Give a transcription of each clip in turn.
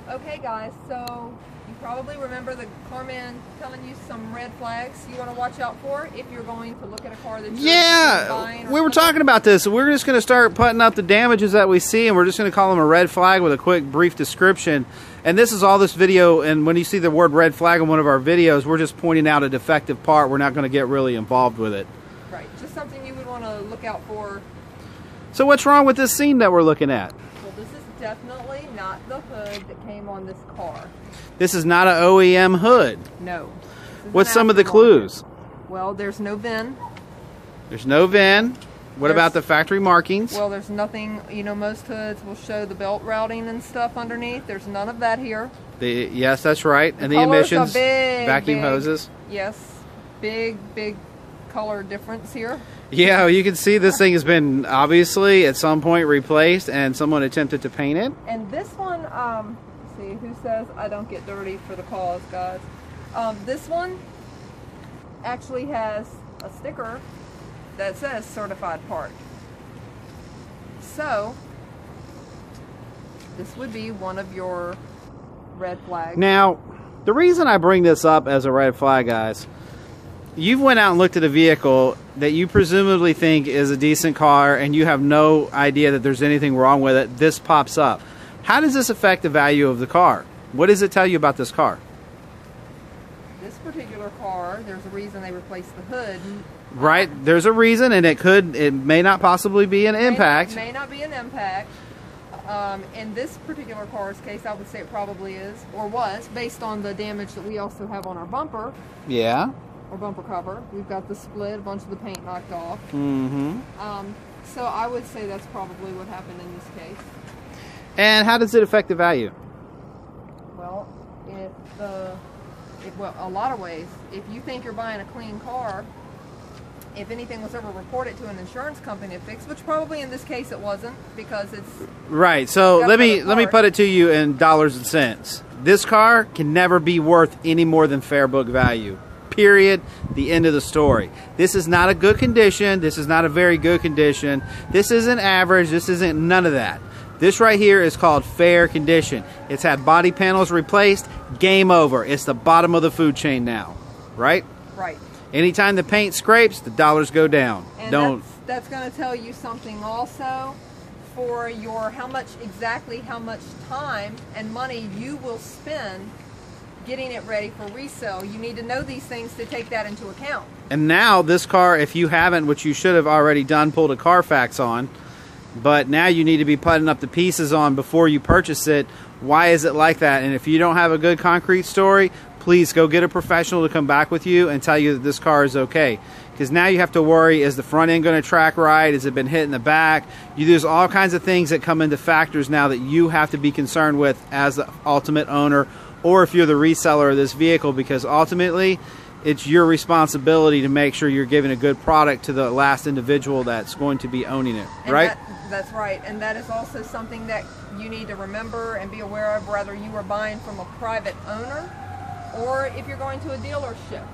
Okay guys, so you probably remember the car man telling you some red flags you want to watch out for if you're going to look at a car that you're buying. We were talking about this. We're just going to start putting up the damages that we see, and we're just going to call them a red flag with a quick brief description. And this is all this video, and when you see the word red flag in one of our videos, we're just pointing out a defective part. We're not going to get really involved with it. Right, just something you would want to look out for. So what's wrong with this scene that we're looking at? Well, this is definitely not the hood that came on this car. This is not an OEM hood. No. What's some of the clues? Well, there's no VIN. There's no VIN. What about the factory markings? Well, there's nothing. You know, most hoods will show the belt routing and stuff underneath. There's none of that here. Yes, that's right. And the emissions, vacuum hoses. Yes, big color difference here. Yeah, you can see this thing has been obviously at some point replaced, and someone attempted to paint it. And this one, see, who says I don't get dirty for the cause, guys? This one actually has a sticker that says certified part. So this would be one of your red flags. Now, the reason I bring this up as a red flag, guys, you've went out and looked at a vehicle that you presumably think is a decent car, and you have no idea that there's anything wrong with it. This pops up. How does this affect the value of the car? What does it tell you about this car? This particular car, there's a reason they replaced the hood. Right, there's a reason, and it may not possibly be an impact. It may not be an impact. In this particular car's case, I would say it probably is, or was, based on the damage that we also have on our bumper. Yeah. Or bumper cover. We've got the split, a bunch of the paint knocked off. Mm-hmm. So I would say that's probably what happened in this case. And how does it affect the value? Well, well, a lot of ways. If you think you're buying a clean car, if anything was ever reported to an insurance company to fix, which probably in this case it wasn't, because it's right. So let me put it to you in dollars and cents. This car can never be worth any more than fair book value. Period. The end of the story. This is not a good condition. This is not a very good condition. This isn't average. This isn't none of that. This right here is called fair condition. It's had body panels replaced. Game over. It's the bottom of the food chain now. Right? Right. Anytime the paint scrapes, the dollars go down. And that's going to tell you something also for your how much time and money you will spend getting it ready for resale. You need to know these things to take that into account. And now this car, if you haven't, which you should have already done, pulled a Carfax on, but now you need to be putting up the pieces on before you purchase it. Why is it like that? And if you don't have a good concrete story, please go get a professional to come back with you and tell you that this car is okay. Because now you have to worry, is the front end going to track right? Has it been hit in the back? There's all kinds of things that come into factors now that you have to be concerned with as the ultimate owner, or if you're the reseller of this vehicle, because ultimately it's your responsibility to make sure you're giving a good product to the last individual that's going to be owning it, right? That's right, and that is also something that you need to remember and be aware of, whether you are buying from a private owner or if you're going to a dealership.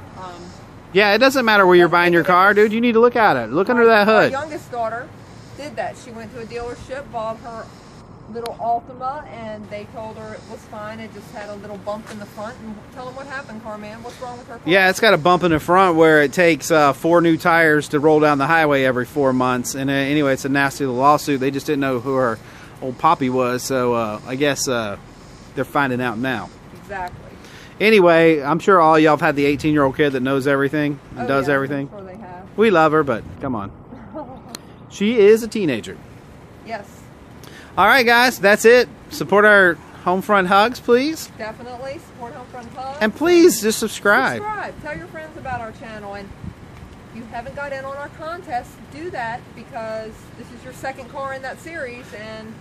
Yeah, it doesn't matter where you're buying your car, dude. You need to look at it. Look under that hood. My youngest daughter did that. She went to a dealership, bought her little Altima, and they told her it was fine. It just had a little bump in the front. And tell them what happened, Carman. What's wrong with her car? Yeah, it's got a bump in the front where it takes 4 new tires to roll down the highway every 4 months. And anyway, it's a nasty little lawsuit. They just didn't know who her old poppy was, so I guess they're finding out now. Exactly. Anyway, I'm sure all y'all have had the 18-year-old kid that knows everything and does everything. I'm sure they have. We love her, but come on. She is a teenager. Yes. All right, guys, that's it. Support our Homefront Hugs, please. Definitely support Homefront Hugs. And please just subscribe. Tell your friends about our channel. And if you haven't got in on our contest, do that, because this is your second car in that series. And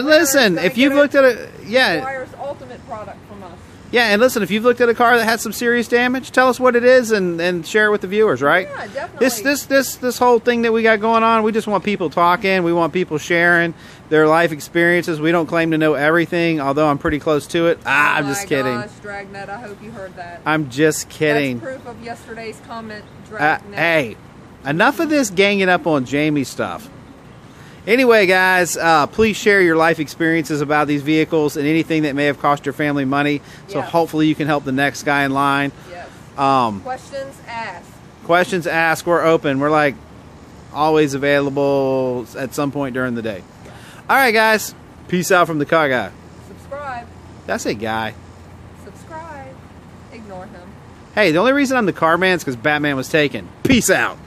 listen, if you've looked at Squire's Ultimate product from us. Yeah, and listen, if you've looked at a car that had some serious damage, tell us what it is and share it with the viewers, right? Yeah, definitely. This whole thing that we got going on, we just want people talking. We want people sharing their life experiences. We don't claim to know everything, although I'm pretty close to it. I'm just kidding. Oh my gosh, Dragnet, I hope you heard that. I'm just kidding. That's proof of yesterday's comment, Dragnet. Hey, enough of this ganging up on Jamie stuff. Anyway, guys, please share your life experiences about these vehicles and anything that may have cost your family money. So hopefully you can help the next guy in line. Yes. Questions asked. Questions asked. We're open. We're like always available at some point during the day. All right, guys. Peace out from the car guy. Subscribe. That's a guy. Subscribe. Ignore him. Hey, the only reason I'm the car man is because Batman was taken. Peace out.